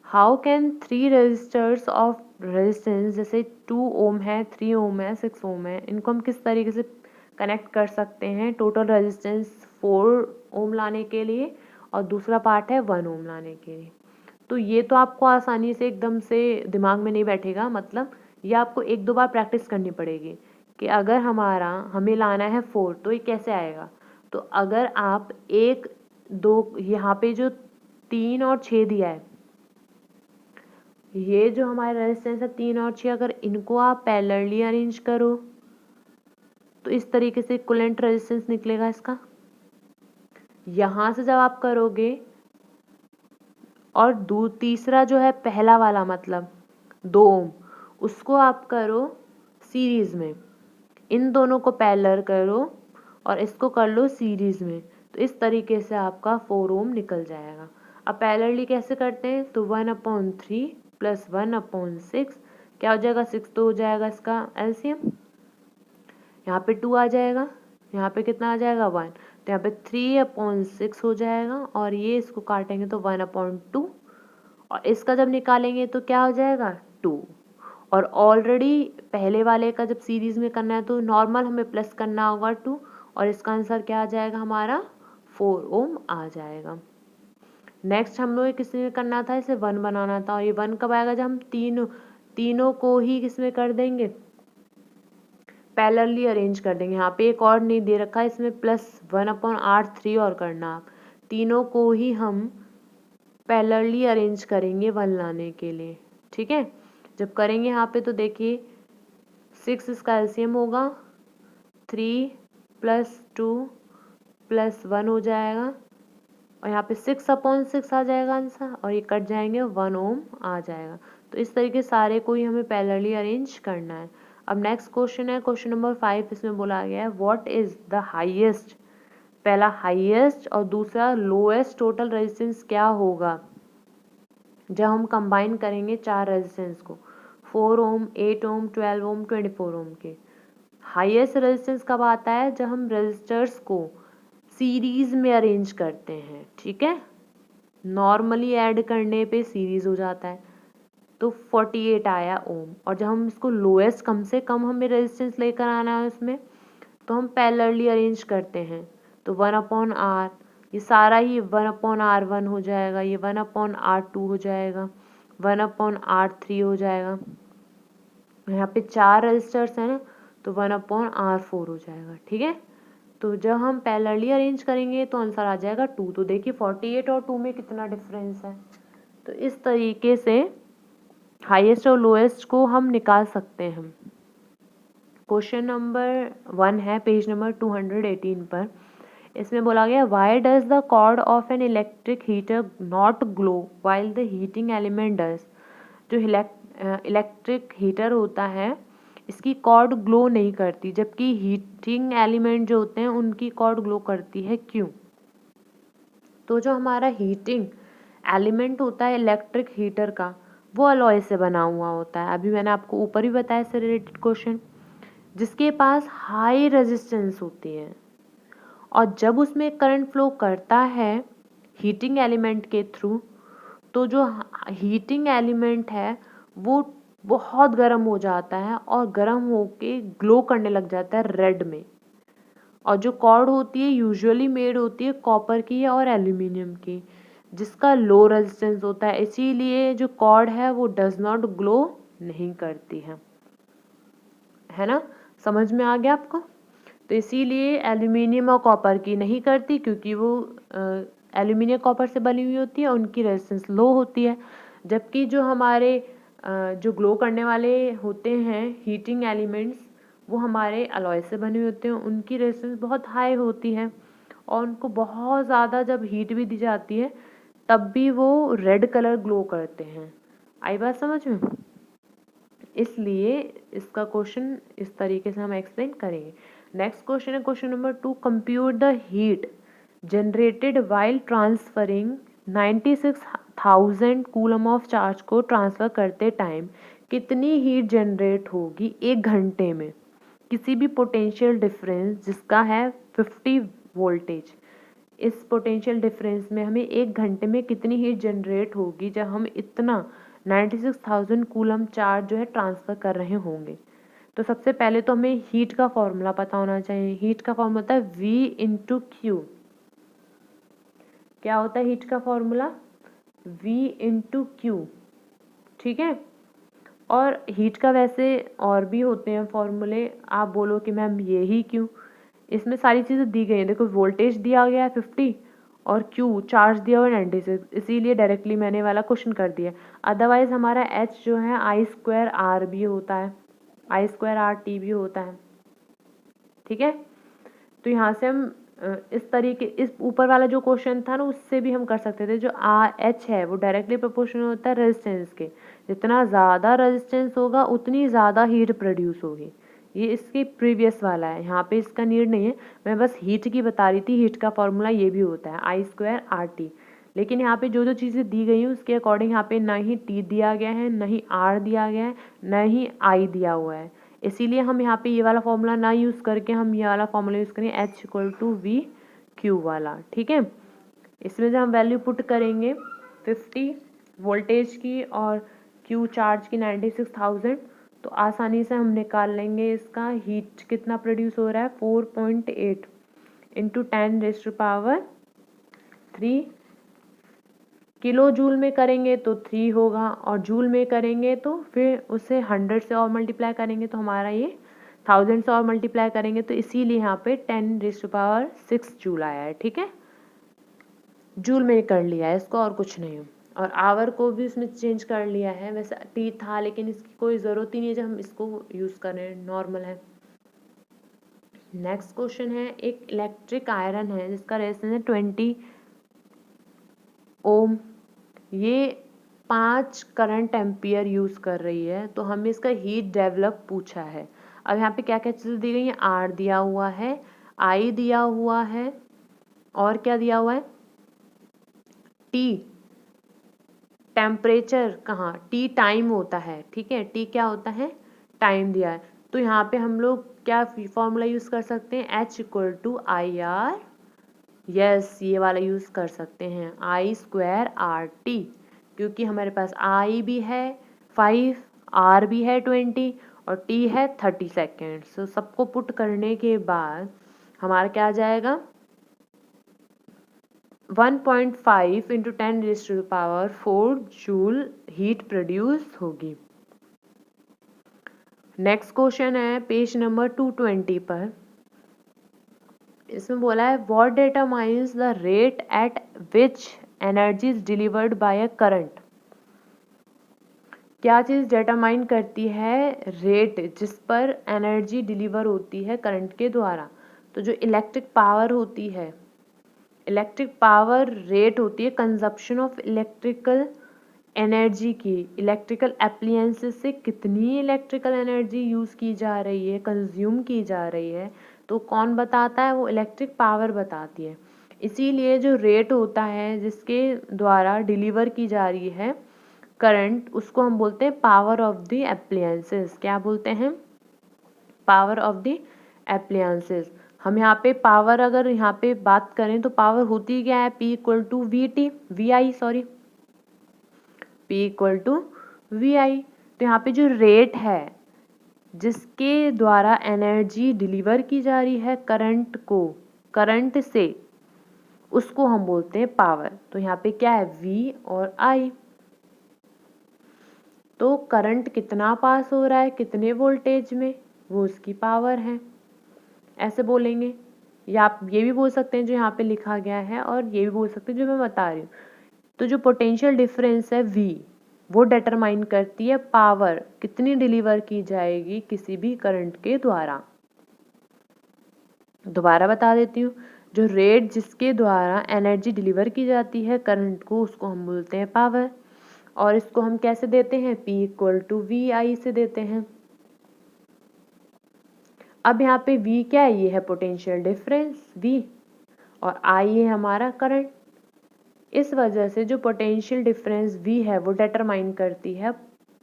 How can 3 resistors of resistance, जैसे 2 ओम है, 3 ओम है, 6 ओम है, इनको हम किस तरीके से कनेक्ट कर सकते हैं टोटल रेजिस्टेंस 4 ओम लाने के लिए, और दूसरा पार्ट है 1 ओम लाने के लिए। तो ये तो आपको आसानी से एकदम से दिमाग में नहीं बैठेगा, मतलब ये आपको 1-2 बार प्रैक्टिस करनी पड़ेगी कि अगर हमें लाना है 4 तो ये कैसे आएगा। तो अगर आप 1 2 यहाँ पे जो 3 और 6 दिया है, ये जो हमारे रेजिस्टेंस है 3 और 6, अगर इनको आप पैरेलली अरेंज करो तो इस तरीके से इक्विवेलेंट रेजिस्टेंस निकलेगा इसका। यहाँ से जब आप करोगे और तीसरा जो है पहला वाला मतलब 2 ओम, उसको आप करो सीरीज में, इन दोनों को पैरेलल करो और इसको कर लो सीरीज में, तो इस तरीके से आपका 4 ओम निकल जाएगा। अब पैरेलली कैसे करते हैं, तो 1/3 + 1/6 क्या हो जाएगा, 6 तो हो जाएगा इसका एलसीएम, यहाँ पे 2 आ जाएगा, यहाँ पे कितना आ जाएगा 1, तो यहाँ पे 3/6 हो जाएगा, और ये इसको काटेंगे तो 1/2, और इसका जब निकालेंगे तो क्या हो जाएगा 2। और ऑलरेडी पहले वाले का जब सीरीज में करना है तो नॉर्मल हमें प्लस करना होगा 2, और इसका आंसर क्या आ जाएगा हमारा 4 ओम आ जाएगा। नेक्स्ट हम लोग किस में करना था, इसे 1 बनाना था, और ये 1 कब आएगा, जब हम तीनों को ही किस में कर देंगे, पैरेलली अरेंज कर देंगे। यहाँ पे एक और नहीं दे रखा है, इसमें +1/3 और करना, आप तीनों को ही हम पैरेलली अरेंज करेंगे 1 लाने के लिए। ठीक है, जब करेंगे यहाँ पे तो देखिए 6 इसका एलसीएम होगा, 3 + 2 + 1 हो जाएगा, और यहाँ पे 6/6 आ जाएगा आंसर, और ये कट जाएंगे 1 ओम आ जाएगा। तो इस तरीके सारे को ही हमें पैरेलली अरेंज करना है। अब नेक्स्ट क्वेश्चन है क्वेश्चन नंबर 5, इसमें बोला गया है व्हाट इज द हाईएस्ट, पहला हाईएस्ट और दूसरा लोएस्ट टोटल रेजिस्टेंस क्या होगा जब हम कंबाइन करेंगे 4 रेजिस्टेंस को, 4 ओम, 8 ओम, 12 ओम, 24 ओम के। हाईएस्ट रेजिस्टेंस कब आता है, जब हम रेजिस्टर्स को सीरीज में अरेंज करते हैं। ठीक है, नॉर्मली ऐड करने पे सीरीज हो जाता है, तो 48 आया ओम, और जब हम इसको लोएस्ट कम से कम हमें रेजिस्टेंस लेकर आना है उसमें, तो हम पैरेलली अरेंज करते हैं, तो 1/r, ये सारा ही 1/r1 हो जाएगा, ये 1/r2 हो जाएगा, 1/r3 हो जाएगा, यहाँ पे 4 रजिस्टर्स हैं ना, तो 1/r4 हो जाएगा। ठीक है, तो जब हम पैरेलली अरेंज करेंगे तो आंसर आ जाएगा 2। तो देखिए 48 और 2 में कितना डिफरेंस है। तो इस तरीके से हाईएस्ट और लोएस्ट को हम निकाल सकते हैं। क्वेश्चन नंबर 1 है पेज नंबर 218 पर, इसमें बोला गया why does the cord of an electric heater not glow while the heating element does. जो इलेक्ट्रिक हीटर होता है इसकी कॉर्ड ग्लो नहीं करती, जबकि हीटिंग एलिमेंट जो होते हैं उनकी कॉर्ड ग्लो करती है, क्यों। तो जो हमारा हीटिंग एलिमेंट होता है इलेक्ट्रिक हीटर का वो अलॉय से बना हुआ होता है। अभी मैंने आपको ऊपर ही बताया इससे रिलेटेड क्वेश्चन। जिसके पास हाई रेजिस्टेंस होती है, और जब उसमें करंट फ्लो करता है हीटिंग एलिमेंट के थ्रू, तो जो हीटिंग एलिमेंट है वो बहुत गर्म हो जाता है और गर्म होके ग्लो करने लग जाता है रेड में। और जो कॉर्ड होती है यूजुअली मेड होती है कॉपर की और एल्यूमिनियम की, जिसका लो रेजिस्टेंस होता है, इसीलिए जो कॉर्ड है वो डज नॉट ग्लो नहीं करती है ना। समझ में आ गया आपको? तो इसीलिए एल्यूमिनियम और कॉपर की नहीं करती, क्योंकि वो एल्यूमिनियम कॉपर से बनी हुई होती है, उनकी रेजिस्टेंस लो होती है। जबकि जो हमारे जो ग्लो करने वाले होते हैं हीटिंग एलिमेंट्स, वो हमारे अलॉय से बने हुए होते हैं, उनकी रेजिस्टेंस बहुत हाई होती है, और उनको बहुत ज़्यादा जब हीट भी दी जाती है तब भी वो रेड कलर ग्लो करते हैं। आई बात समझ में? इसलिए इसका क्वेश्चन इस तरीके से हम एक्सप्लेन करेंगे। नेक्स्ट क्वेश्चन है question number 2, compute the heat generated while transferring 96,000 coulomb of charge को ट्रांसफर करते टाइम कितनी हीट जनरेट होगी 1 घंटे में किसी भी पोटेंशियल डिफरेंस जिसका है 50 वोल्टेज। इस पोटेंशियल डिफरेंस में हमें 1 घंटे में कितनी हीट जनरेट होगी जब हम इतना 96,000 कूलम चार्ज जो है ट्रांसफ़र कर रहे होंगे। तो सबसे पहले तो हमें हीट का फॉर्मूला पता होना चाहिए। हीट का फॉर्मूला होता है V इंटू क्यू। क्या होता है हीट का फॉर्मूला? V into Q. ठीक है। और हीट का वैसे और भी होते हैं फॉर्मूले, आप बोलो कि मैम ये ही क्यों? इसमें सारी चीज़ें दी गई हैं। देखो वोल्टेज दिया गया है 50 और क्यू चार्ज दिया हुआ है 96, इसीलिए डायरेक्टली मैंने वाला क्वेश्चन कर दिया। अदरवाइज हमारा एच जो है I² R भी होता है, I²RT भी होता है। ठीक है। तो यहाँ से हम इस तरीके, इस ऊपर वाला जो क्वेश्चन था ना उससे भी हम कर सकते थे। जो एच है वो डायरेक्टली प्रोपोर्शनल होता है रेजिस्टेंस के, जितना ज़्यादा रेजिस्टेंस होगा उतनी ज़्यादा हीट प्रोड्यूस होगी। ये इसके प्रीवियस वाला है, यहाँ पे इसका नीड नहीं है, मैं बस हीट की बता रही थी। हीट का फॉर्मूला ये भी होता है I²RT। लेकिन यहाँ पे जो जो चीज़ें दी गई हैं उसके अकॉर्डिंग यहाँ पे ना ही T दिया गया है, ना ही R दिया गया है, ना ही I दिया हुआ है। इसीलिए हम यहाँ पे ये वाला फॉर्मूला ना यूज़ करके हम ये वाला फॉर्मूला यूज़ करेंगे H=V वाला। ठीक है। इसमें जब हम वैल्यू पुट करेंगे 50 वोल्टेज की और Q चार्ज की 96,000, तो आसानी से हम निकाल लेंगे इसका हीट कितना प्रोड्यूस हो रहा है। 4.8 इंटू 10⁻³ किलो जूल में करेंगे तो 3 होगा, और जूल में करेंगे तो फिर उसे 100 से और मल्टीप्लाई करेंगे तो हमारा ये 1000 से और मल्टीप्लाई करेंगे, तो इसीलिए यहाँ पे 10⁻6 जूल आया है। ठीक है, जूल में कर लिया है इसको और कुछ नहीं। और आवर को भी उसमें चेंज कर लिया है, वैसे टी था लेकिन इसकी कोई ज़रूरत ही नहीं है जब हम इसको यूज़ करें, नॉर्मल है। नेक्स्ट क्वेश्चन है, एक इलेक्ट्रिक आयरन है जिसका रेजिस्टेंस है 20 ओम। ये 5 करंट एम्पियर यूज़ कर रही है, तो हमें इसका हीट डेवलप पूछा है। अब यहाँ पे क्या क्या चीज़ें दी गई हैं? R दिया हुआ है, I दिया हुआ है, और क्या दिया हुआ है? T टेम्परेचर, कहाँ T टाइम होता है। ठीक है, T क्या होता है? टाइम दिया है। तो यहाँ पे हम लोग क्या फॉर्मूला यूज़ कर सकते हैं? H=IR। यस, ये वाला यूज़ कर सकते हैं I²RT, क्योंकि हमारे पास I भी है 5, R भी है 20 और T है 30 सेकेंड। तो सबको पुट करने के बाद हमारा क्या आ जाएगा? 1.5 इंटू 10⁻⁴ जूल हीट प्रोड्यूस होगी। नेक्स्ट क्वेश्चन है पेज नंबर 220 पर। इसमें बोला है what determines the rate at which energy is delivered by a current. क्या चीज़ डिटरमाइन करती है रेट जिस पर एनर्जी डिलीवर होती है करंट के द्वारा? तो जो इलेक्ट्रिक पावर होती है, इलेक्ट्रिक पावर रेट होती है कंजप्शन ऑफ इलेक्ट्रिकल एनर्जी की। इलेक्ट्रिकल एप्लियंसेस से कितनी इलेक्ट्रिकल एनर्जी यूज़ की जा रही है, कंज्यूम की जा रही है, तो कौन बताता है? वो इलेक्ट्रिक पावर बताती है। इसीलिए जो रेट होता है जिसके द्वारा डिलीवर की जा रही है करंट, उसको हम बोलते हैं पावर ऑफ द एप्लियंसेस। क्या बोलते हैं? Power of the appliances. हम यहाँ पे पावर अगर यहाँ पे बात करें तो पावर होती क्या है, P equal to VI sorry, P equal to VI। तो यहाँ पे जो रेट है जिसके द्वारा एनर्जी डिलीवर की जा रही है करंट से, उसको हम बोलते हैं पावर। तो यहाँ पे क्या है, V और I। तो करंट कितना पास हो रहा है कितने वोल्टेज में, वो उसकी पावर है, ऐसे बोलेंगे। या आप ये भी बोल सकते हैं जो यहाँ पे लिखा गया है, और ये भी बोल सकते हैं जो मैं बता रही हूँ। तो जो पोटेंशियल डिफरेंस है V, वो डिटरमाइन करती है पावर कितनी डिलीवर की जाएगी किसी भी करंट के द्वारा। दोबारा बता देती हूँ, जो रेट जिसके द्वारा एनर्जी डिलीवर की जाती है करंट को, उसको हम बोलते हैं पावर। और इसको हम कैसे देते हैं, P इक्वल टू VI से देते हैं। अब यहाँ पे V क्या है, ये है पोटेंशियल डिफरेंस V, और I है हमारा करंट। इस वजह से जो पोटेंशियल डिफरेंस V है वो डिटरमाइन करती है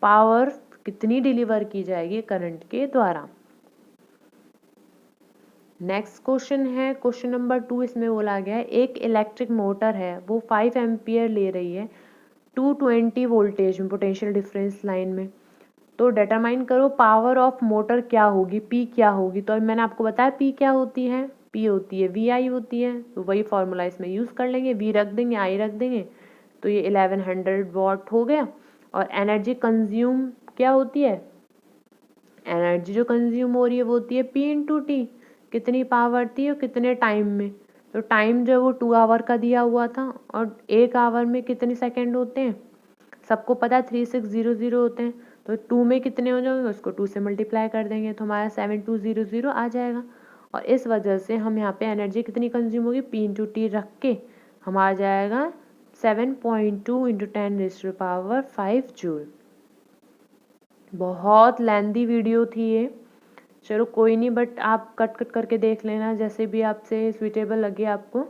पावर कितनी डिलीवर की जाएगी करंट के द्वारा। नेक्स्ट क्वेश्चन है क्वेश्चन नंबर 2। इसमें बोला गया है एक इलेक्ट्रिक मोटर है, वो 5 एम्पियर ले रही है 220 वोल्टेज में पोटेंशियल डिफरेंस लाइन में। तो डिटरमाइन करो पावर ऑफ मोटर क्या होगी, P क्या होगी। तो मैंने आपको बताया P क्या होती है, P होती है VI होती है। तो वही फॉर्मूला इसमें यूज़ कर लेंगे, V रख देंगे I रख देंगे, तो ये 1100 वॉट हो गया। और एनर्जी कंज्यूम क्या होती है, एनर्जी जो कंज्यूम हो रही है वो होती है P इंटू T, कितनी पावर थी और कितने टाइम में। तो टाइम जो वो 2 आवर का दिया हुआ था, और 1 आवर में कितने सेकेंड होते हैं, सबको पता है 3600 होते हैं। तो 2 में कितने हो जाएंगे, उसको 2 से मल्टीप्लाई कर देंगे तो हमारा 7200 आ जाएगा। और इस वजह से हम यहाँ पे एनर्जी कितनी कंज्यूम होगी, P इंटू T रख के हमारा जाएगा 7.2 इंटू 10⁵ जूल। बहुत लेंदी वीडियो थी ये, चलो कोई नहीं, बट आप कट करके देख लेना जैसे भी आपसे स्वीटेबल लगे आपको।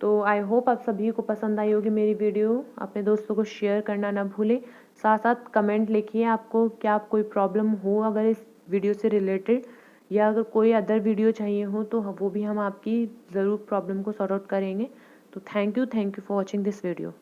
तो आई होप आप सभी को पसंद आई होगी मेरी वीडियो। अपने दोस्तों को शेयर करना ना भूलें, साथ साथ कमेंट लिखिए आपको क्या कोई प्रॉब्लम हो अगर इस वीडियो से रिलेटेड, या अगर कोई अदर वीडियो चाहिए हो तो वो भी हम आपकी ज़रूर प्रॉब्लम को सॉर्ट आउट करेंगे। तो thank you for watching this video.